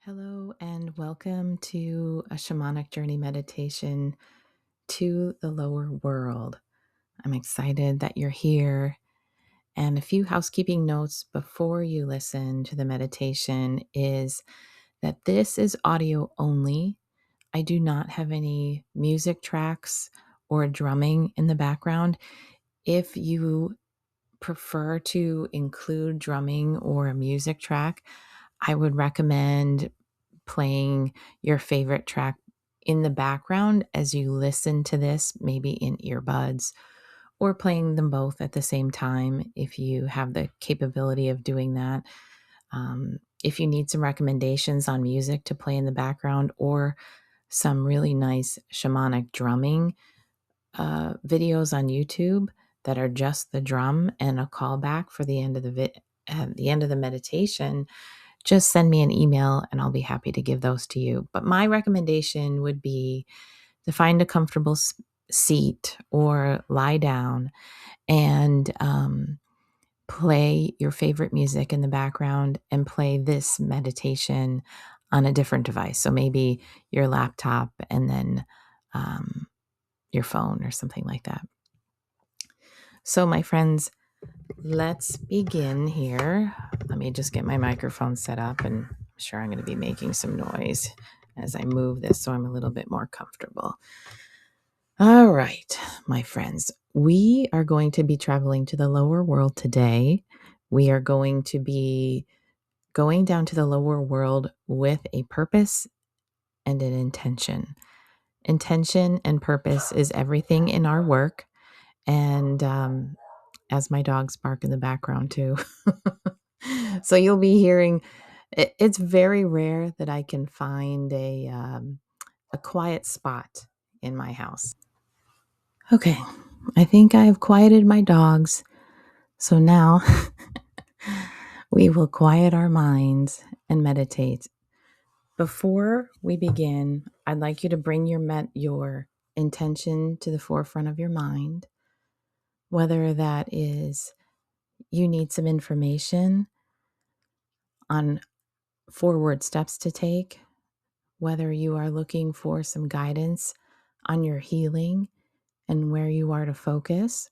Hello, and welcome to a Shamanic Journey meditation to the lower world. I'm excited that you're here. And a few housekeeping notes before you listen to the meditation is that this is audio only. I do not have any music tracks or drumming in the background. If you prefer to include drumming or a music track, I would recommend playing your favorite track in the background as you listen to this, maybe in earbuds, or playing them both at the same time if you have the capability of doing that. If you need some recommendations on music to play in the background or some really nice shamanic drumming videos on YouTube that are just the drum and a callback for the end of the end of the meditation, just send me an email and I'll be happy to give those to you. But my recommendation would be to find a comfortable seat or lie down and play your favorite music in the background and play this meditation on a different device. So maybe your laptop and then your phone or something like that. So, my friends, let's begin here. Let me just get my microphone set up, and I'm sure I'm going to be making some noise as I move this so I'm a little bit more comfortable. All right, my friends, we are going to be traveling to the lower world today. We are going to be going down to the lower world with a purpose and an intention. Intention and purpose is everything in our work. And as my dogs bark in the background too. So you'll be hearing, it's very rare that I can find a quiet spot in my house. Okay, I think I have quieted my dogs. So now we will quiet our minds and meditate. Before we begin, I'd like you to bring your intention to the forefront of your mind, whether that is you need some information on forward steps to take, whether you are looking for some guidance on your healing and where you are to focus,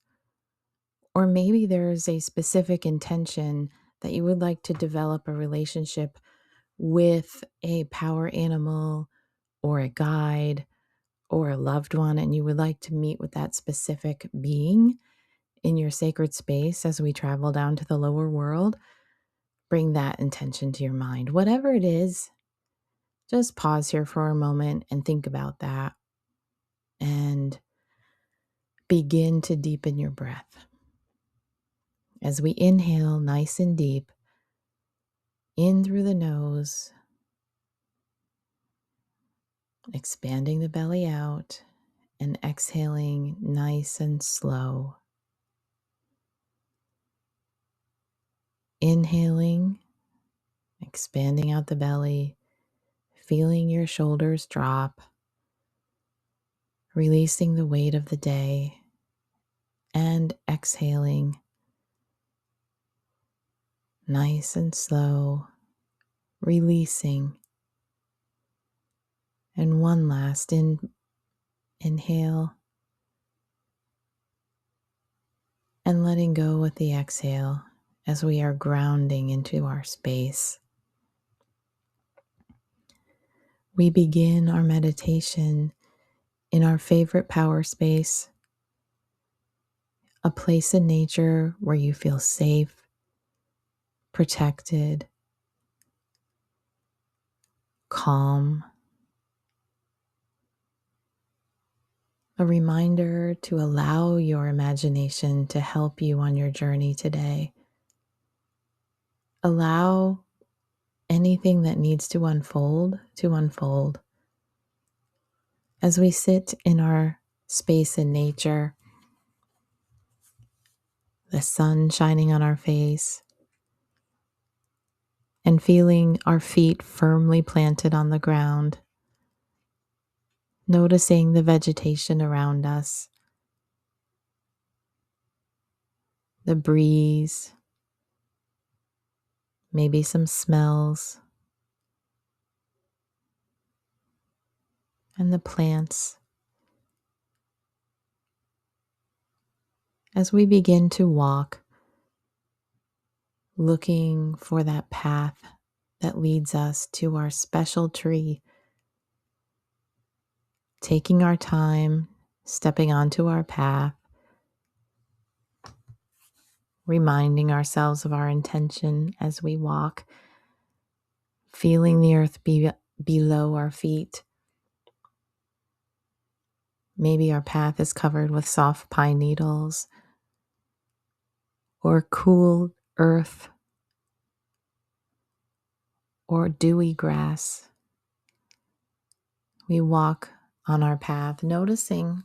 or maybe there's a specific intention that you would like to develop a relationship with a power animal or a guide or a loved one, and you would like to meet with that specific being in your sacred space as we travel down to the lower world. Bring that intention to your mind. Whatever it is, just pause here for a moment and think about that and begin to deepen your breath. As we inhale nice and deep, in through the nose, expanding the belly out, and exhaling nice and slow. Inhaling, expanding out the belly, feeling your shoulders drop, releasing the weight of the day, and exhaling nice and slow, releasing. And one last inhale and letting go with the exhale as we are grounding into our space. We begin our meditation in our favorite power space, a place in nature where you feel safe, protected, calm. A reminder to allow your imagination to help you on your journey today. Allow anything that needs to unfold. As we sit in our space in nature, the sun shining on our face, and feeling our feet firmly planted on the ground, noticing the vegetation around us, the breeze, maybe some smells, and the plants. As we begin to walk, looking for that path that leads us to our special tree, taking our time, stepping onto our path, reminding ourselves of our intention as we walk, feeling the earth below our feet. Maybe our path is covered with soft pine needles or cool earth or dewy grass. We walk on our path, noticing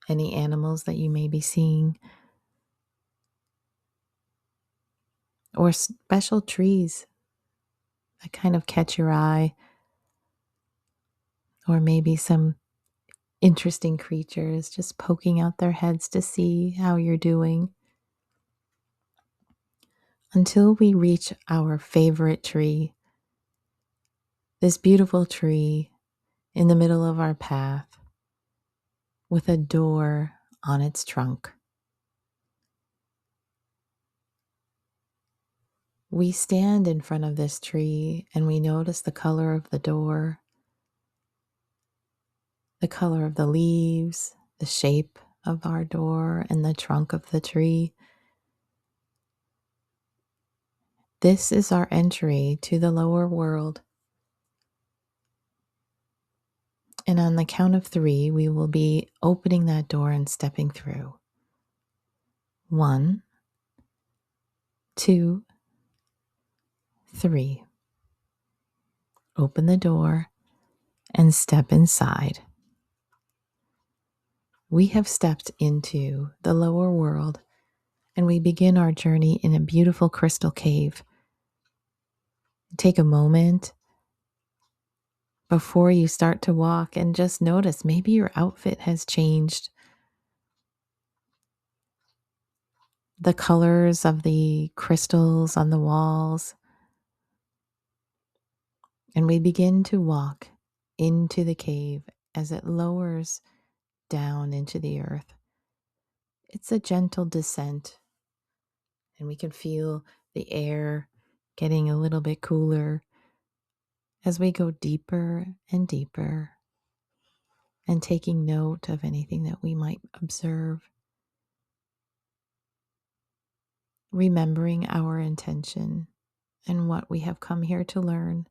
any animals that you may be seeing or special trees that kind of catch your eye, or maybe some interesting creatures just poking out their heads to see how you're doing, until we reach our favorite tree, this beautiful tree in the middle of our path with a door on its trunk. We stand in front of this tree and we notice the color of the door, the color of the leaves, the shape of our door, and the trunk of the tree. This is our entry to the lower world. And on the count of 3, we will be opening that door and stepping through. 1, 2, 3. Open the door and step inside. We have stepped into the lower world, and we begin our journey in a beautiful crystal cave. Take a moment before you start to walk and just notice maybe your outfit has changed. The colors of the crystals on the walls. And we begin to walk into the cave as it lowers down into the earth. It's a gentle descent, and we can feel the air getting a little bit cooler as we go deeper and deeper, and taking note of anything that we might observe, remembering our intention and what we have come here to learn.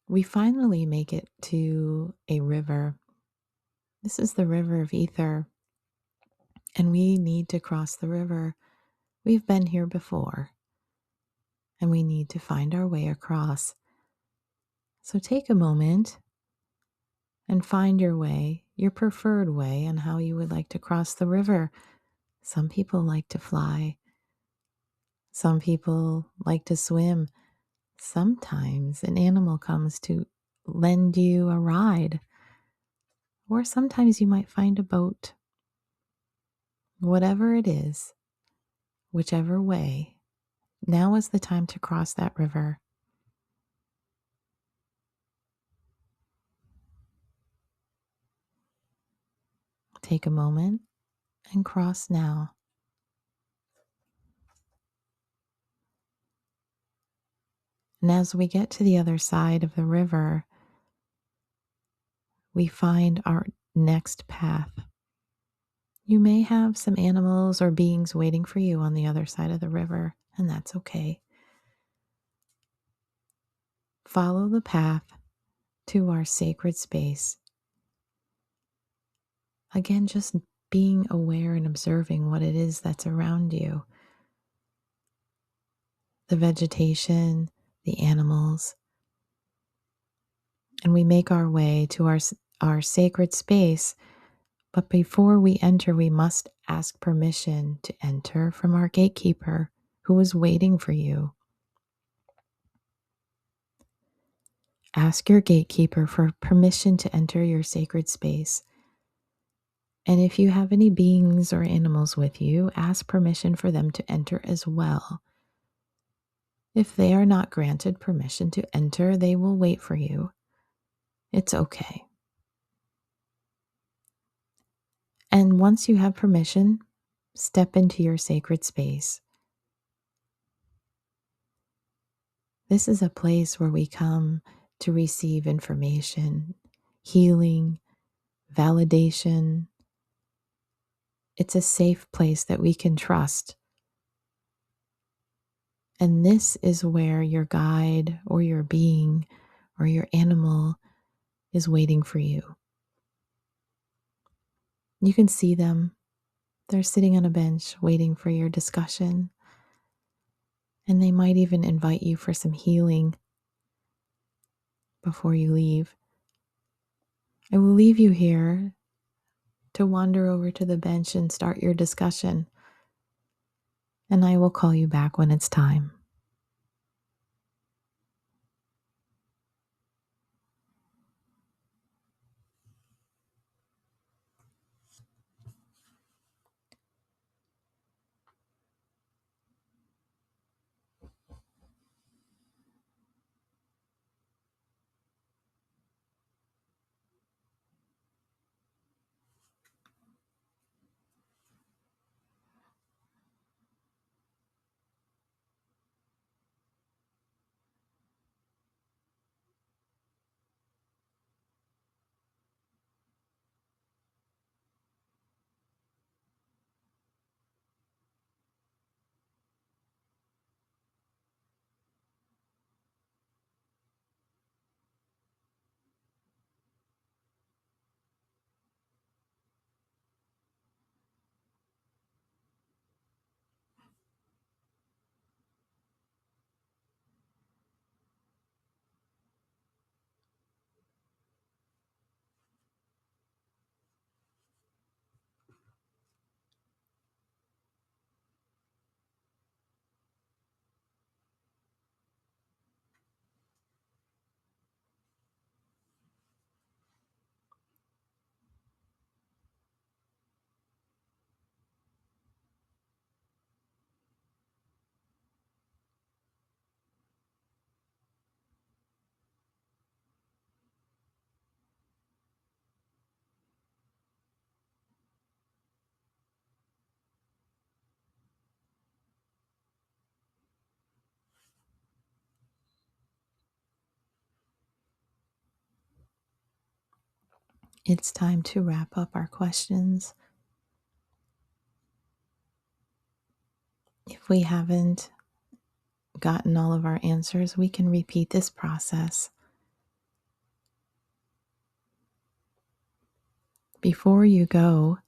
We finally make it to a river. This is the river of ether, and we need to cross the river. We've been here before, and we need to find our way across. So take a moment and find your way, your preferred way, and how you would like to cross the river. Some people like to fly. Some people like to swim. Sometimes an animal comes to lend you a ride, or sometimes you might find a boat. Whatever it is, whichever way, now is the time to cross that river. Take a moment and cross now. And as we get to the other side of the river, we find our next path. You may have some animals or beings waiting for you on the other side of the river, and that's okay. Follow the path to our sacred space. Again, just being aware and observing what it is that's around you. The vegetation, the animals. And we make our way to our sacred space. But before we enter, we must ask permission to enter from our gatekeeper who is waiting for you. Ask your gatekeeper for permission to enter your sacred space. And if you have any beings or animals with you, ask permission for them to enter as well. If they are not granted permission to enter, they will wait for you. It's okay. And once you have permission, step into your sacred space. This is a place where we come to receive information, healing, validation. It's a safe place that we can trust. And this is where your guide or your being or your animal is waiting for you. You can see them. They're sitting on a bench waiting for your discussion. And they might even invite you for some healing before you leave. I will leave you here to wander over to the bench and start your discussion. And I will call you back when it's time. It's time to wrap up our questions. If we haven't gotten all of our answers, we can repeat this process. Before you go,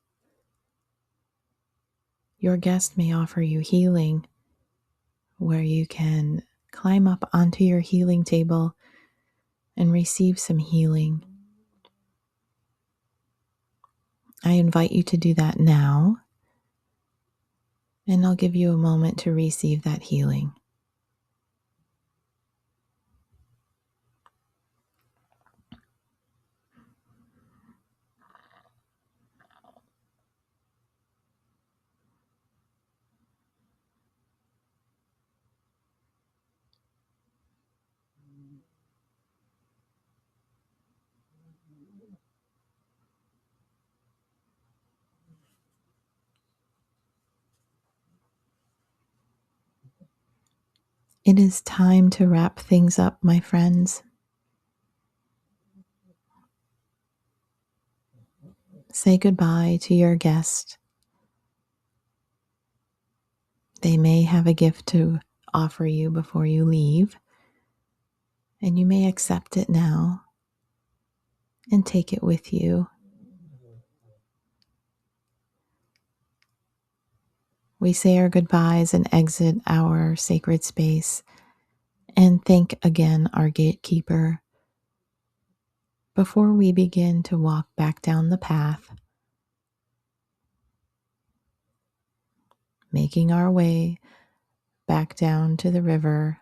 your guest may offer you healing, where you can climb up onto your healing table and receive some healing. I invite you to do that now, and I'll give you a moment to receive that healing. It is time to wrap things up, my friends. Say goodbye to your guest. They may have a gift to offer you before you leave, and you may accept it now and take it with you. We say our goodbyes and exit our sacred space and thank again our gatekeeper before we begin to walk back down the path, making our way back down to the river.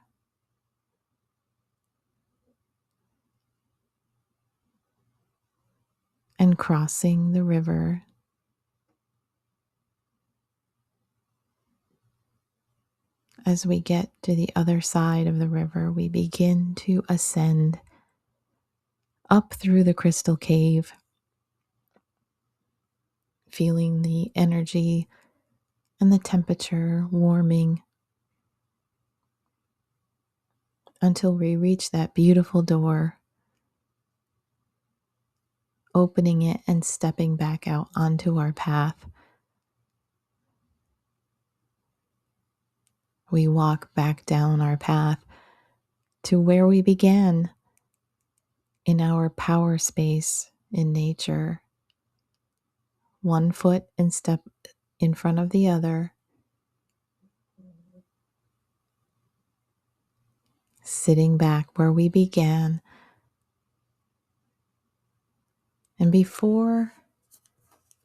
And crossing the river, As we get to the other side of the river, we begin to ascend up through the crystal cave, feeling the energy and the temperature warming until we reach that beautiful door, opening it and stepping back out onto our path. We walk back down our path to where we began, in our power space in nature, one foot and step in front of the other, sitting back where we began. And before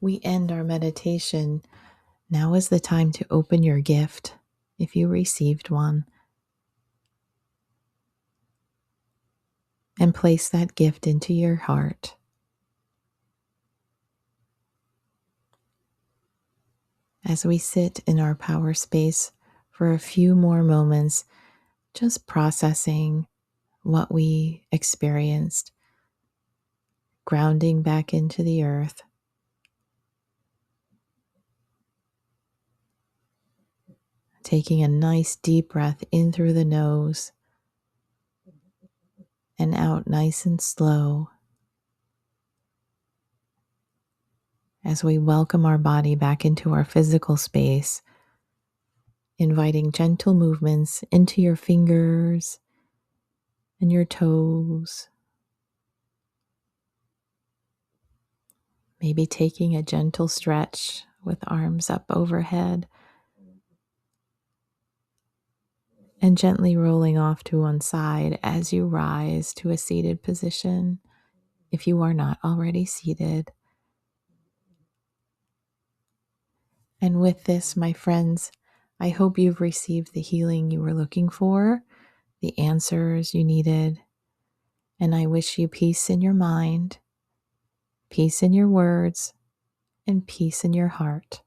we end our meditation, now is the time to open your gift if you received one, and place that gift into your heart. As we sit in our power space for a few more moments, just processing what we experienced, grounding back into the earth, taking a nice deep breath in through the nose and out nice and slow as we welcome our body back into our physical space, inviting gentle movements into your fingers and your toes, maybe taking a gentle stretch with arms up overhead and gently rolling off to one side as you rise to a seated position if you are not already seated. And with this, my friends, I hope you've received the healing you were looking for, the answers you needed, and I wish you peace in your mind, peace in your words, and peace in your heart.